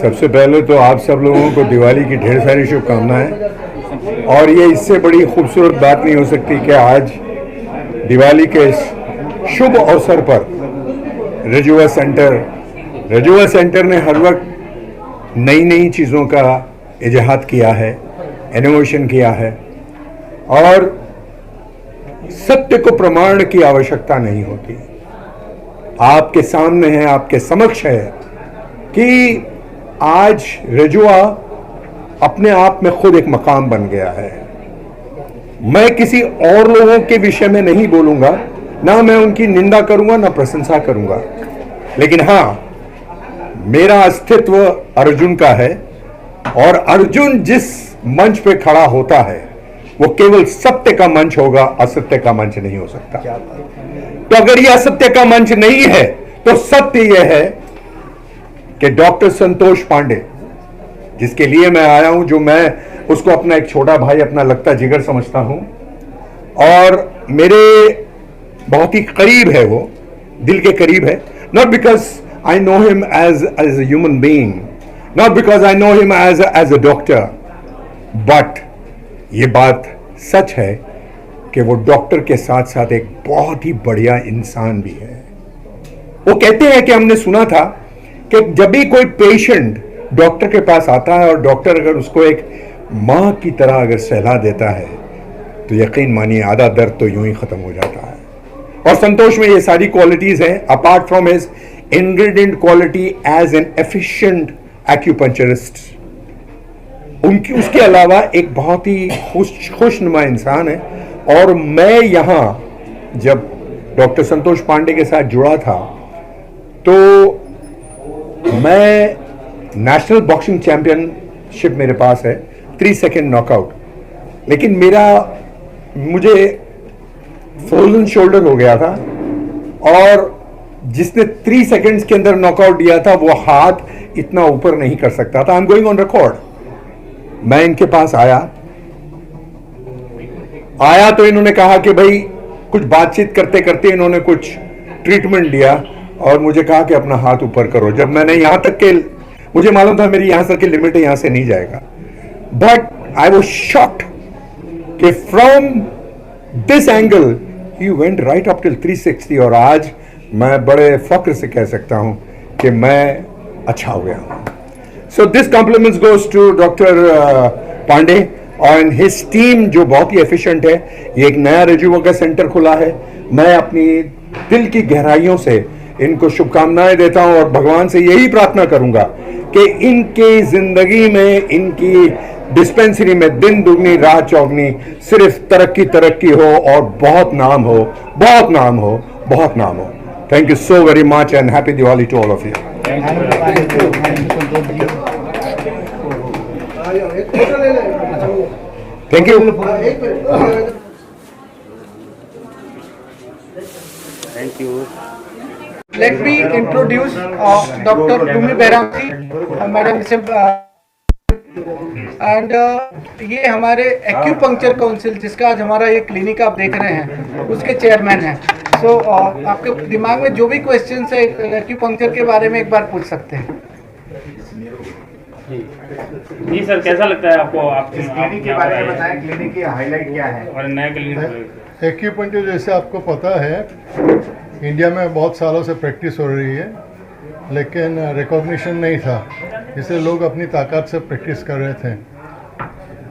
सबसे पहले तो आप सब लोगों को दिवाली की ढेर सारी शुभकामनाएं। और ये इससे बड़ी खूबसूरत बात नहीं हो सकती कि आज दिवाली के इस शुभ अवसर पर रजुआ सेंटर ने हर वक्त नई नई चीज़ों का इजाहाद किया है, इनोवेशन किया है, और सत्य को प्रमाण की आवश्यकता नहीं होती। आपके सामने है, आपके समक्ष है कि आज रजुआ अपने आप में खुद एक मकाम बन गया है। मैं किसी और लोगों के विषय में नहीं बोलूंगा, ना मैं उनकी निंदा करूंगा ना प्रशंसा करूंगा, लेकिन हां, मेरा अस्तित्व अर्जुन का है, और अर्जुन जिस मंच पे खड़ा होता है वो केवल सत्य का मंच होगा, असत्य का मंच नहीं हो सकता। तो अगर यह असत्य का मंच नहीं है तो सत्य यह है कि डॉक्टर संतोष पांडे, जिसके लिए मैं आया हूं, जो मैं उसको अपना एक छोटा भाई, अपना लगता जिगर समझता हूं, और मेरे बहुत ही करीब है, वो दिल के करीब है। Not because I know him as a human being, not because I know him as a doctor, but ये बात सच है कि वो डॉक्टर के साथ साथ एक बहुत ही बढ़िया इंसान भी है। वो कहते हैं कि हमने सुना था कि जब भी कोई पेशेंट डॉक्टर के पास आता है और डॉक्टर अगर उसको एक मां की तरह अगर सहला देता है तो यकीन मानिए आधा दर्द तो यूं ही खत्म हो जाता है। और संतोष में ये सारी क्वालिटीज हैं, apart from his ingredient quality as an efficient acupuncturist. उनकी उसके अलावा एक बहुत ही खुशनुमा इंसान है। और मैं यहां जब डॉक्टर संतोष पांडे के साथ जुड़ा था तो मैं नेशनल बॉक्सिंग चैंपियनशिप मेरे पास है, 3 सेकंड नॉकआउट, लेकिन मुझे फ्रोजन शोल्डर हो गया था, और जिसने 3 सेकंड्स के अंदर नॉकआउट दिया था वो हाथ इतना ऊपर नहीं कर सकता था। I am going on record. मैं इनके पास आया तो इन्होंने कहा कि भाई, कुछ बातचीत करते करते इन्होंने कुछ ट्रीटमेंट लिया और मुझे कहा कि अपना हाथ ऊपर करो। जब मैंने यहां तक के, मुझे मालूम था मेरी यहां तक की लिमिट है, यहां से नहीं जाएगा, बट आई वाज शॉक्ड कि from this angle he went right up till 360। और आज मैं बड़े फख्र से कह सकता हूं कि मैं अच्छा हो गया हूं। So this compliments goes to doctor Pandey और हिज टीम, जो बहुत ही एफिशिएंट है। ये एक नया रजुआ का सेंटर खुला है। मैं अपनी दिल की गहराइयों से इनको शुभकामनाएं देता हूं और भगवान से यही प्रार्थना करूंगा कि इनकी जिंदगी में, इनकी डिस्पेंसरी में दिन दुगनी रात चौगनी सिर्फ तरक्की हो और बहुत नाम हो, बहुत नाम हो, बहुत नाम हो। Thank you so very much and happy Diwali to all of you. Thank you. Thank you. Let me introduce Dr. Dumi Behramji, Madam and ये हमारे एक्यूपंक्चर काउंसिल, जिसका आज हमारा ये क्लिनिक आप देख रहे हैं, उसके चेयरमैन हैं। सो आपके दिमाग में जो भी क्वेश्चंस है एक्यूपंक्चर के बारे में एक बार पूछ सकते हैं। जी सर, कैसा लगता है आपको? आप इस क्लिनिक के बारे में बताएं, क्लिनिक की हाईलाइट क्या है? और नया क्लिनिक एक्यूपंक्चर जैसे आपको पता है इंडिया में बहुत सालों से प्रैक्टिस हो रही है, लेकिन रिकॉग्निशन नहीं था, इसलिए लोग अपनी ताकत से प्रैक्टिस कर रहे थे।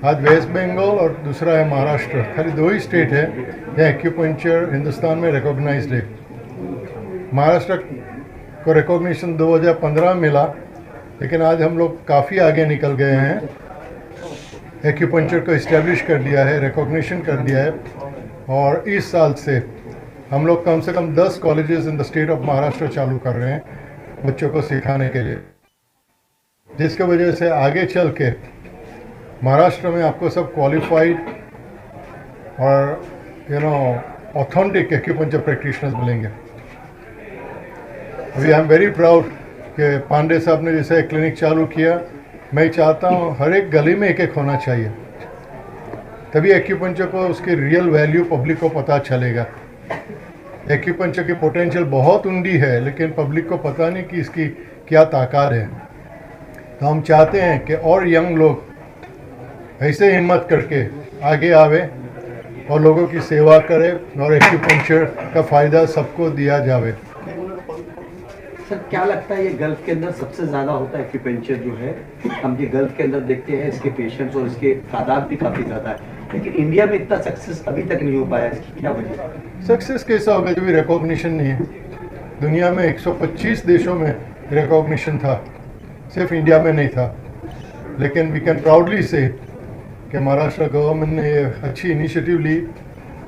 आज वेस्ट बंगाल और दूसरा है महाराष्ट्र, खाली 2 ही स्टेट है जहाँ एक्यूपंक्चर हिंदुस्तान में रिकॉग्नाइज्ड है। महाराष्ट्र को रिकॉग्निशन 2015 में मिला, लेकिन आज हम लोग काफ़ी आगे निकल गए हैं। एक्यूपंक्चर को इस्टेब्लिश कर दिया है, रिकॉग्निशन कर दिया है, और इस साल से हम लोग कम से कम 10 colleges in the state of Maharashtra चालू कर रहे हैं बच्चों को सिखाने के लिए, जिसके वजह से आगे चल के महाराष्ट्र में आपको सब क्वालिफाइड और ऑथेंटिक एक्यूपंक्चर प्रैक्टिशनर्स मिलेंगे। अभी आई एम वेरी प्राउड कि पांडे साहब ने जैसे क्लिनिक चालू किया, मैं चाहता हूँ हर एक गली में एक होना चाहिए, तभी एक्यूपंक्चर को उसकी रियल वैल्यू पब्लिक को पता चलेगा। एक्यूपंक्चर की पोटेंशियल बहुत उंडी है, लेकिन पब्लिक को पता नहीं कि इसकी क्या ताकत है। तो हम चाहते हैं कि और यंग लोग ऐसे हिम्मत करके आगे आवे और लोगों की सेवा करें और एक्यूपंक्चर का फ़ायदा सबको दिया जावे। सर क्या लगता है ये गल्फ के अंदर सबसे ज़्यादा होता है एक्यूपंक्चर जो है, हम ये गल्फ के अंदर देखते हैं इसके पेशेंट्स और इसके तादाद भी काफ़ी ज़्यादा है, लेकिन इंडिया में इतना सक्सेस अभी तक नहीं हो पाया, इसकी क्या वजह है? सक्सेस कैसा होगा जब भी रिकॉग्निशन नहीं है? दुनिया में 125 देशों में रिकॉग्निशन था, सिर्फ इंडिया में नहीं था। लेकिन वी कैन प्राउडली से कि महाराष्ट्र गवर्नमेंट ने ये अच्छी इनिशिएटिव ली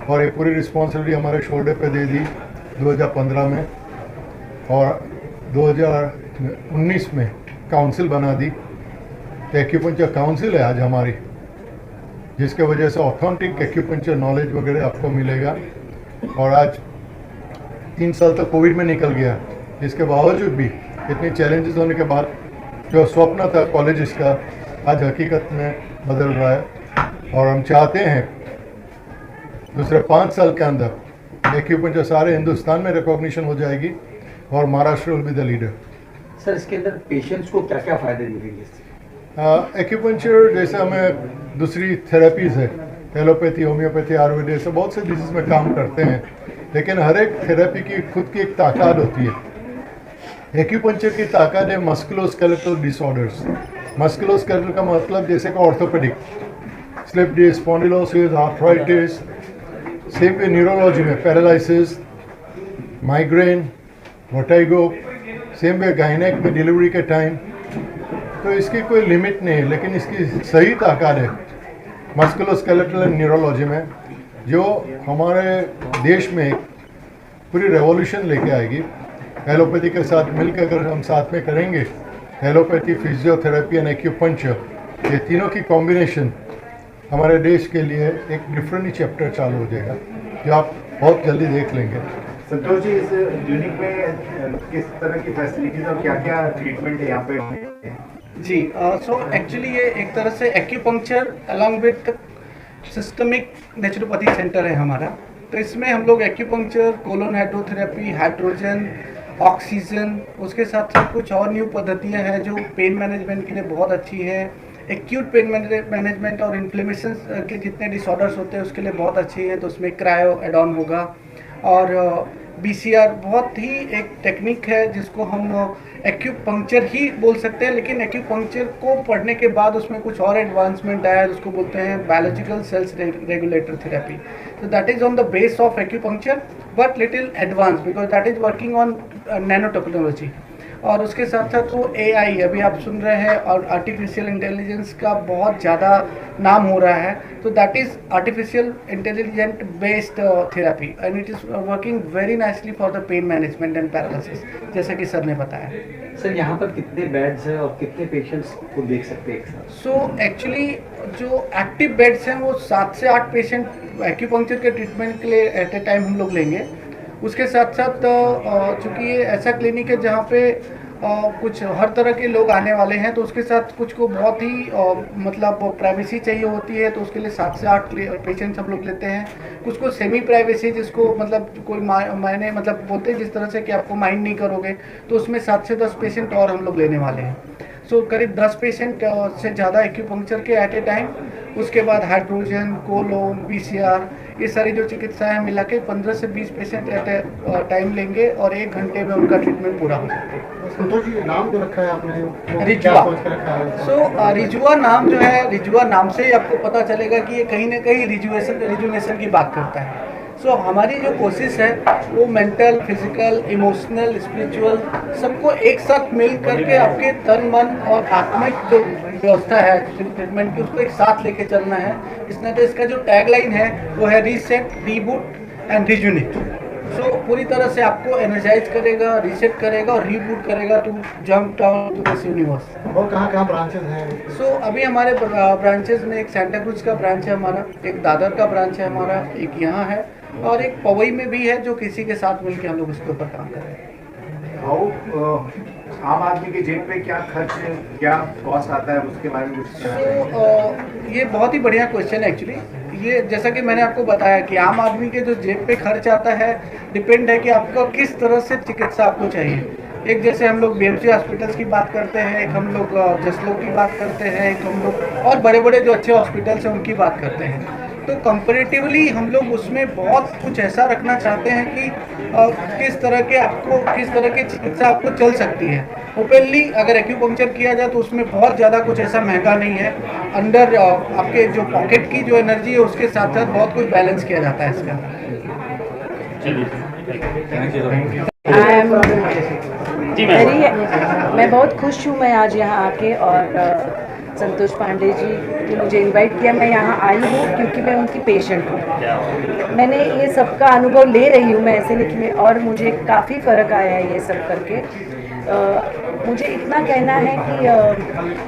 और ये पूरी रिस्पॉन्सिबिलिटी हमारे शोल्डर पे दे दी 2015 में, और 2019 में काउंसिल बना दी। तो एक्यूपंक्चर काउंसिल है आज हमारी, जिसके वजह से ऑथेंटिक एक्यूपंक्चर नॉलेज वगैरह आपको मिलेगा। और आज 3 साल तक कोविड में निकल गया, इसके बावजूद भी इतने चैलेंजेस होने के बाद जो स्वप्न था कॉलेज का आज हकीकत में बदल रहा है। और हम चाहते हैं दूसरे 5 साल के अंदर एक्यूपंक्चर सारे हिंदुस्तान में रिकॉग्निशन हो जाएगी और Maharashtra will be the leader. Sir इसके अंदर पेशेंट्स को क्या क्या फ़ायदे मिलेंगे इससे? एक्यूपंक्चर जैसे हमें दूसरी थेरेपीज़ है, एलोपैथी, होम्योपैथी, आयुर्वेद से बहुत से डिजीज़ में काम करते हैं, लेकिन हर एक थेरेपी की खुद की एक ताकत होती है। एक्यूपंक्चर की ताकत है मस्कुलोस्केलेटल डिसऑर्डर्स। मस्कुलोस्केलेटल का मतलब जैसे कि orthopedic, slip disc, spondylosis, arthritis, same पे न्यूरोलॉजी में paralysis, migraine, vertigo, same way gynaec में डिलीवरी के टाइम। तो इसकी कोई लिमिट नहीं है, लेकिन इसकी सही ताकत है मस्कुलोस्केलेटल एंड न्यूरोलॉजी में, जो हमारे देश में पूरी रेवोल्यूशन लेके आएगी। एलोपैथी के साथ मिलकर अगर हम साथ में करेंगे, एलोपैथी, फिजियोथेरेपी एंड एक्यूपंक्चर, ये तीनों की कॉम्बिनेशन हमारे देश के लिए एक डिफरेंट ही चैप्टर चालू हो जाएगा, जो आप बहुत जल्दी देख लेंगे। संतोष जी, इस क्लिनिक में किस तरह की फैसिलिटीज और क्या क्या ट्रीटमेंट है यहाँ पे? जी, सो एक्चुअली ये एक तरह से acupuncture along with systemic naturopathy centre है हमारा। तो इसमें हम लोग acupuncture, colon hydrotherapy, hydrogen, oxygen, उसके साथ साथ कुछ और न्यू पद्धतियाँ हैं जो पेन मैनेजमेंट के लिए बहुत अच्छी है। एक्यूट पेन मैनेजमेंट और इन्फ्लेमेशन के जितने डिसऑर्डर्स होते हैं उसके लिए बहुत अच्छी है। तो उसमें क्रायो एड ऑन होगा। और BCR बहुत ही एक टेक्निक है जिसको हम एक्यूपंक्चर ही बोल सकते हैं, लेकिन एक्यूपंक्चर को पढ़ने के बाद उसमें कुछ और एडवांसमेंट आया है, उसको बोलते हैं बायोलॉजिकल सेल्स रेगुलेटर थेरेपी। तो that is on the base of acupuncture but little advance because that is working on nano technology. और उसके साथ साथ वो AI अभी आप सुन रहे हैं और आर्टिफिशियल इंटेलिजेंस का बहुत ज़्यादा नाम हो रहा है। तो that is artificial intelligent based therapy and it is working very nicely for the pain management and paralysis, जैसे कि सर ने बताया। सर यहाँ पर कितने बेड्स हैं और कितने पेशेंट्स को देख सकते हैं एक साथ? सो एक्चुअली जो एक्टिव बेड्स हैं वो 7 से 8 पेशेंट एक्यूपंक्चर के ट्रीटमेंट के लिए एट ए टाइम हम लोग लेंगे। उसके साथ साथ चूँकि ये ऐसा क्लिनिक है जहाँ पे कुछ हर तरह के लोग आने वाले हैं, तो उसके साथ कुछ को बहुत ही मतलब प्राइवेसी चाहिए होती है, तो उसके लिए 7 से 8 पेशेंट्स हम लोग लेते हैं। कुछ को सेमी प्राइवेसी, जिसको मतलब कोई मायने मतलब बोलते हैं जिस तरह से कि आपको माइंड नहीं करोगे, तो उसमें 7 से 10 पेशेंट और हम लोग लेने वाले हैं। सो करीब 10 पेशेंट से ज़्यादा एक्यूपंक्चर के एट ए टाइम। उसके बाद हाइड्रोजन, कोलोन, BCR, ये सारी जो चिकित्साएं मिला के 15 से 20 पेशेंट एट ए टाइम लेंगे और 1 घंटे में उनका ट्रीटमेंट पूरा हो जाएगा। संतोष जी, नाम जो रखा है आपने, रिजुआ। सो रिजुआ नाम जो है, रिजुआ नाम से ही आपको पता चलेगा कि ये कहीं ना कहीं रिजुनेशन की बात करता है। सो हमारी जो कोशिश है वो मेंटल, फिजिकल, इमोशनल, स्पिरिचुअल सबको एक साथ मिल करके आपके तन, मन और आत्मिक जो व्यवस्था है ट्रीटमेंट की, उसको एक साथ लेके चलना है। इसमें तो इसका जो टैगलाइन है वो है रीसेट, रीबूट एंड रिजुनेट। सो पूरी तरह से आपको एनर्जाइज करेगा, रीसेट करेगा और रीबूट करेगा to jump down to this universe. और कहाँ ब्रांचेस हैं? सो अभी हमारे ब्रांचेस में एक सेंटा क्रूज का ब्रांच है हमारा, एक दादर का ब्रांच है हमारा, एक यहाँ है और एक पवई में भी है, जो किसी के साथ मिलकर हम लोग उसके ऊपर काम कर रहे हैं। आम आदमी के जेब पे क्या खर्च, क्या कॉस्ट आता है, उसके बारे में कुछ? ये बहुत ही बढ़िया क्वेश्चन है एक्चुअली। ये जैसा कि मैंने आपको बताया कि आम आदमी के जो जेब पे खर्च आता है डिपेंड है कि आपको किस तरह से चिकित्सा आपको चाहिए। एक जैसे हम लोग बीएमसी हॉस्पिटल्स की बात करते हैं, एक हम लोग जसलोक की बात करते हैं, एक हम लोग और बड़े बड़े जो अच्छे हॉस्पिटल्स हैं उनकी बात करते हैं। तो कंपैरेटिवली हम लोग उसमें बहुत कुछ ऐसा रखना चाहते हैं कि किस तरह की चिकित्सा आपको चल सकती है। ओपनली अगर एक्यूपंक्चर किया जाए तो उसमें बहुत ज़्यादा कुछ ऐसा महंगा नहीं है। अंडर आपके जो पॉकेट की जो एनर्जी है उसके साथ साथ बहुत कुछ बैलेंस किया जाता है इसका। जी मैम। मैं बहुत खुश हूँ मैं आज यहाँ आके, और संतोष पांडे जी ने मुझे इनवाइट किया। मैं यहाँ आई हूँ क्योंकि मैं उनकी पेशेंट हूँ। मैंने ये सब का अनुभव ले रही हूँ मैं ऐसे, लेकिन और मुझे काफ़ी फ़र्क आया है ये सब करके। मुझे इतना कहना है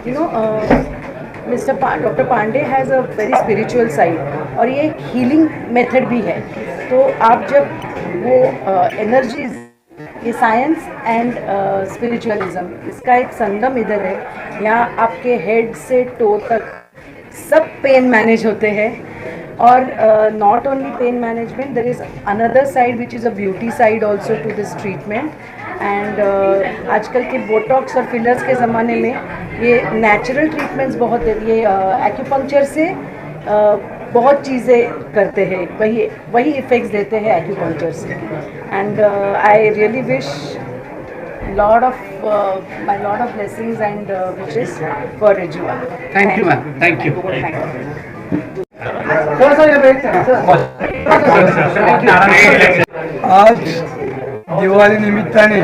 कि doctor Pandey has a very spiritual side, और ये एक हीलिंग मेथड भी है। तो आप जब वो एनर्जीज, ये साइंस एंड स्पिरिचुअलिज्म, इसका एक संगम इधर है। यहाँ आपके हेड से टो तक सब पेन मैनेज होते हैं, और not only pain management, there is another side which is a beauty side also to this treatment. And आजकल के बोटॉक्स और फिलर्स के ज़माने में ये नेचुरल ट्रीटमेंट्स बहुत है। ये एक्यूपंक्चर से बहुत चीज़ें करते हैं, वही इफ़ेक्ट्स देते हैं एक्यूपंक्चर से। And I really wish lot of blessings and wishes for Rijua. Thank you ma'am, thank you. आज दिवाळी निमित्ताने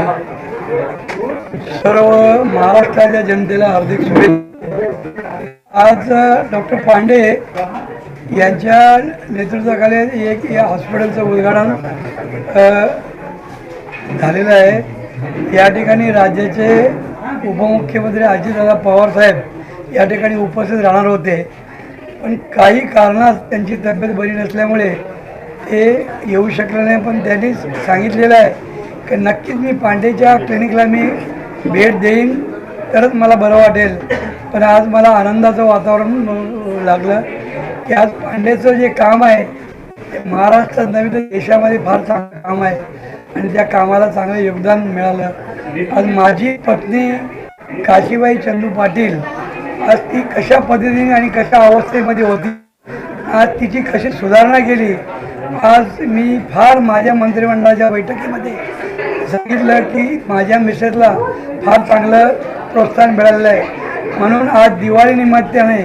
सर्व महाराष्ट्राच्या जनतेला हार्दिक शुभेच्छा। आज डॉक्टर पांडे यांच्या नेतृत्वाखाली एक या हॉस्पिटलचं उद्घाटन झालेलं आहे। या ठिकाणी राज्याचे उपमुख्यमंत्री अजितदादा पवार साहेब या ठिकाणी उपस्थित राहणार होते, पण काही कारणास त्यांची तब्येत बरी नसल्यामुळे ते येऊ शकले नाही। पण त्यांनी सांगितलेलं आहे की नक्कीच मी पांडेच्या क्लिनिकला मी भेट देईन तरच मला बरं वाटेल। पण आज मला आनंदाचं वातावरण लागलं की आज पांडेचं जे काम आहे ते महाराष्ट्रात नव्हे तर देशामध्ये फार चांगलं काम आहे, आणि त्या कामाला चांगलं योगदान मिळालं। आज माझी पत्नी काशीबाई चंदू पाटील आज ती कशा पद्धतीने आणि कशा अवस्थेमध्ये होती, आज तिची कशी सुधारणा केली। आज मी फार माझ्या मंत्रिमंडळाच्या बैठकीमध्ये सांगितलं की माझ्या मिसेसला फार चांगलं प्रोत्साहन मिळालेलं आहे, म्हणून आज दिवाळी निमित्ताने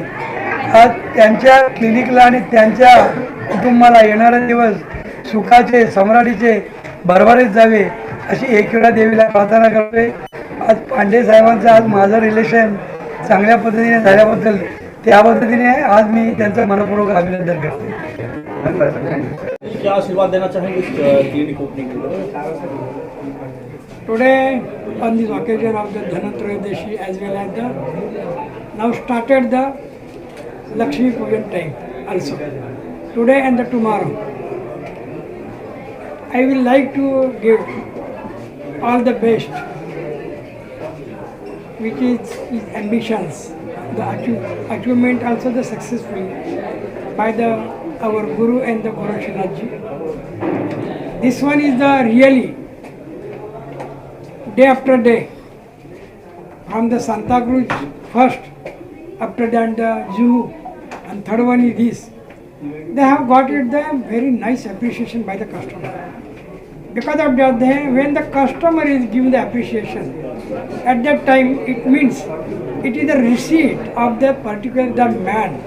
आज त्यांच्या क्लिनिकला आणि त्यांच्या कुटुंबाला येणारे दिवस सुखाचे सम्राटीचे भरभरीत जावे अशी एकविरा देवीला प्रार्थना करतोय। आज पांडे साहेबांचं आज माझं रिलेशन चांगल्या पद्धतीने झाल्याबद्दल त्या पद्धतीने आज मी त्यांचं मनपूर्वक अभिनंदन करते। क्या आशीर्वाद देना चाहेंगे इस क्लिनिक ओपनिंग के लिए? Today, on this occasion of the Dhanatrayodashi as well as the now started the Lakshmi Pujan time also. Today and the tomorrow, I will like to give all the best, which is his ambitions, the achievement also the successful by the our Guru and the Gorakshanath ji. This one is the really day after day, from the Santa Cruz first, after that the Juhu, and third one is this. They have got it the very nice appreciation by the customer. Because of that, when the customer is giving the appreciation, at that time it means it is the receipt of the particular man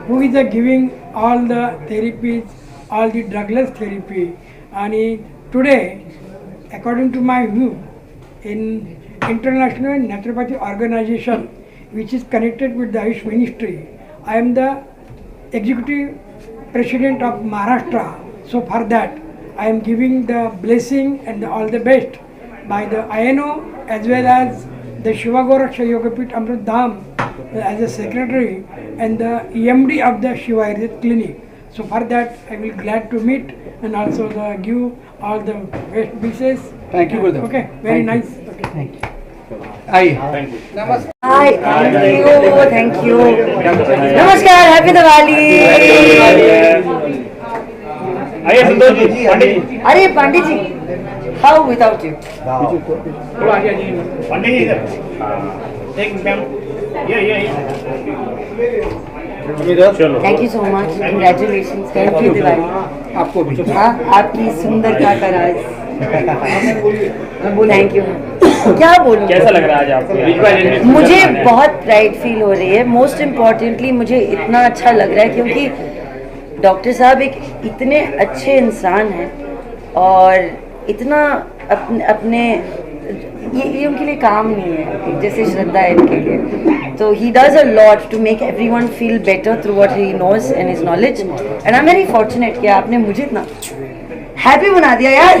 who is giving all the therapies, all the drugless therapy. And today, according to my view, in International Naturopathy Organization, which is connected with the Ayush Ministry, I am the Executive President of Maharashtra. So for that, I am giving the blessing and all the best by the INO as well as the Shiva Goraksha Yogapit Amrit Dham as a secretary and the EMD of the Shiva Ayurvedic Clinic. So for that, I will glad to meet and also give all the best wishes. Thank you, Gurudev. Okay, very Thank nice. you. Okay. Thank you. आइए, नमस्ते। Hi, thank you. Namaskar, happy Diwali. आइए संतोष जी, पंडित जी, अरे पंडित जी, how without you? थोड़ा आगे आइए। पंडित जी इधर। एक ma'am, ये चलो। Thank you so much, congratulations, thank you Diwali. आपको भी। हाँ, आपकी सुंदरता का राज। Thank you. क्या बोलूं? कैसा लग रहा है आज आपको? मुझे बहुत प्राइड फील हो रही है। मोस्ट इम्पॉर्टेंटली मुझे इतना अच्छा लग रहा है क्योंकि डॉक्टर साहब एक इतने अच्छे इंसान हैं और इतना अपने ये उनके लिए काम नहीं है जैसे श्रद्धा है इनके लिए। तो he does a lot to make everyone feel better through what he knows and his knowledge, and I am very fortunate कि आपने मुझे इतना हैप्पी बना दिया यार।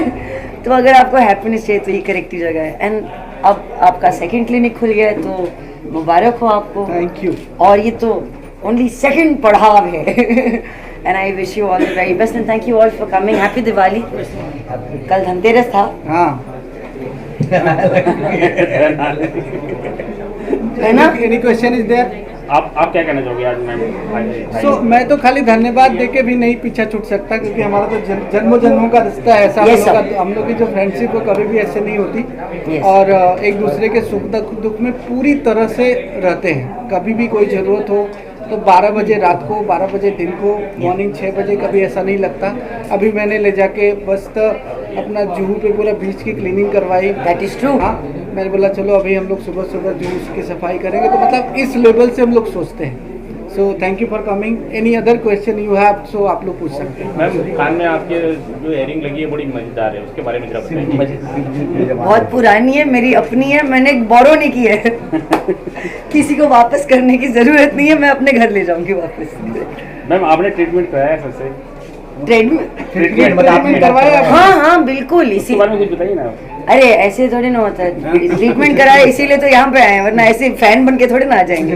तो अगर आपको हैप्पीनेस चाहिए तो ये करेक्ट ही जगह है। एंड अब आपका सेकंड क्लिनिक खुल गया है तो मुबारक हो आपको। Thank you. और ये तो ओनली सेकंड पड़ाव है। And I wish you all the very best and thank you all for coming. Happy Diwali. कल धनतेरस था, हाँ। है ना? Any question is there? आप क्या कहना चाहोगे आज मैम? सो मैं तो खाली धन्यवाद देके भी नहीं पीछा छूट सकता क्योंकि हमारा तो जन्मों जन्मों का रिश्ता है ऐसा। Yes, हम लोग की जो फ्रेंडशिप वो कभी भी ऐसे नहीं होती। Yes. और एक दूसरे के सुख दुख में पूरी तरह से रहते हैं। कभी भी कोई ज़रूरत हो तो 12 बजे रात को, 12 बजे दिन को, मॉर्निंग 6 बजे, कभी ऐसा नहीं लगता। अभी मैंने ले जाके बस अपना जुहू पे पूरा बीच की क्लीनिंग करवाई। That is true. हाँ, मैंने बोला चलो अभी हम लोग सुबह सुबह जुहू की सफाई करेंगे। तो मतलब इस लेवल से हम लोग सोचते हैं। So thank you for coming. Any other question you have so आप लोग पूछ सकते हैं। मैम कान में आपके जो इयरिंग लगी है बड़ी मजेदार है, उसके बारे में जरा बताइए। बहुत पुरानी है, मेरी अपनी है, मैंने बोरो नहीं की है। किसी को वापस करने की जरूरत नहीं है, मैं अपने घर ले जाऊंगी वापस। मैम आपने ट्रीटमेंट कराया है सबसे? ट्रीटमेंट करवाया? हाँ हाँ बिल्कुल। इसके बारे में कुछ बताइए ना। अरे ऐसे थोड़ी ना होता है, ट्रीटमेंट कराया इसीलिए तो यहाँ पे आए हैं, वरना ऐसे फैन बन के थोड़ी ना आ जाएंगे,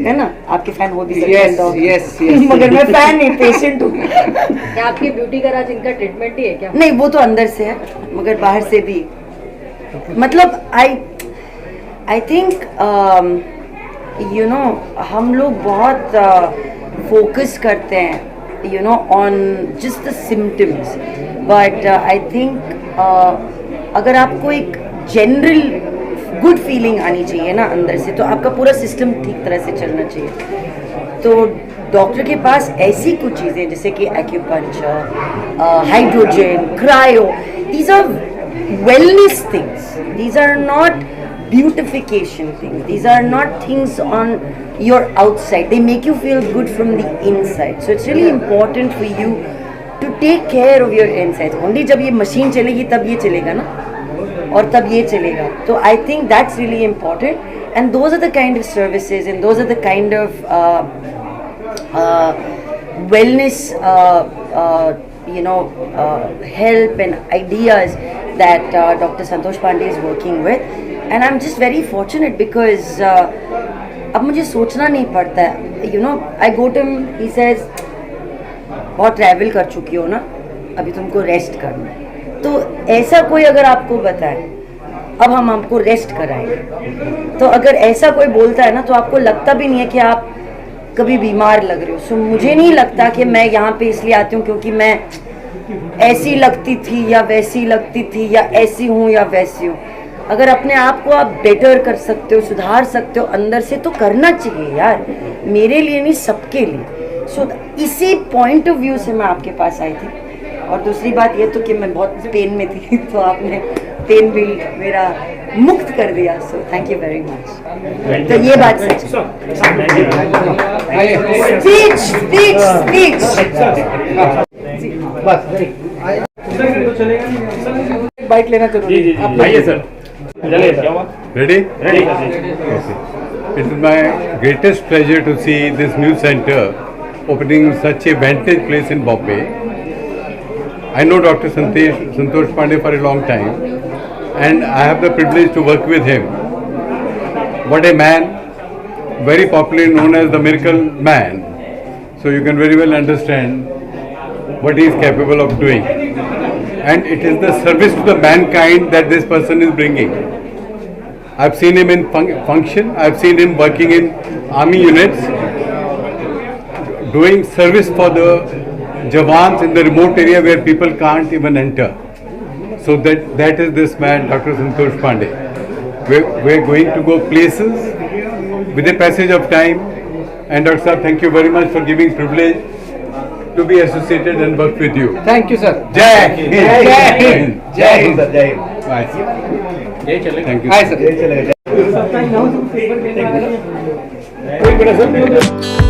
है ना? आपके फैन हो भी सकते हैं तो। यस मगर मैं फैन नहीं, पेशेंट हूँ। क्या आपकी ब्यूटी का राज इनका ट्रीटमेंट ही है क्या? नहीं, वो तो अंदर से है मगर बाहर से भी। मतलब आई थिंक यू नो हम लोग बहुत फोकस करते हैं you know on just the symptoms, but I think अगर आपको एक जनरल गुड फीलिंग आनी चाहिए ना अंदर से, तो आपका पूरा सिस्टम ठीक तरह से चलना चाहिए। तो डॉक्टर के पास ऐसी कुछ चीज़ें जैसे कि acupuncture, hydrogen, cryo, these are wellness things, these are not beautification things, these are not things on your outside, they make you feel good from the inside. So it's really important for you to take care of your insides. Only जब ये machine चलेगी तब ये चलेगा ना, और तब ये चलेगा। तो I think that's really important, and those are the kind of services and those are the kind of wellness help and ideas that Dr. Santosh Pandey is working with, and I'm just very fortunate because अब मुझे सोचना नहीं पड़ता है। You know, I go to him, he says बहुत travel कर चुकी हो ना, अभी तुमको रेस्ट करना है। तो ऐसा कोई अगर आपको बताए अब हम आपको रेस्ट कराएंगे, तो अगर ऐसा कोई बोलता है ना तो आपको लगता भी नहीं है कि आप कभी बीमार लग रहे हो। सो मुझे नहीं लगता कि मैं यहाँ पे इसलिए आती हूँ क्योंकि मैं ऐसी लगती थी या वैसी लगती थी या ऐसी हूँ या वैसी हूँ। अगर अपने आप को आप बेटर कर सकते हो, सुधार सकते हो अंदर से, तो करना चाहिए यार, मेरे लिए नहीं सबके लिए। सो इसी पॉइंट ऑफ व्यू से मैं आपके पास आई थी। और दूसरी बात ये तो कि मैं बहुत पेन में थी, तो आपने पेन भी मेरा मुक्त कर दिया। So thank you very much. तो ये बात सच है। स्पीच स्पीच स्पीच बाइक लेना जी जरूरी जी है। जी, आइए सर, चलिए क्या हुआ? Ready? Ready sir ji. It is my greatest pleasure to see this new center opening such a vantage place in Bombay. I know Dr. Santosh Pandey for a long time, and I have the privilege to work with him. What a man, very popularly known as the Miracle Man. So you can very well understand what he is capable of doing. And it is the service to the mankind that this person is bringing. I've seen him in function, I've seen him working in army units, doing service for the Javans in the remote area where people can't even enter. So that is this man, Dr. Santosh Pandey. We're going to go places with the passage of time. And Dr. Saab, thank you very much for giving privilege to be associated and work with you. Thank you, sir. Jai Hind. Jai Hind. Jai Hind. जय Hind. Bye. Thank you. Hi, sir. जय चलेगा। एक minute sir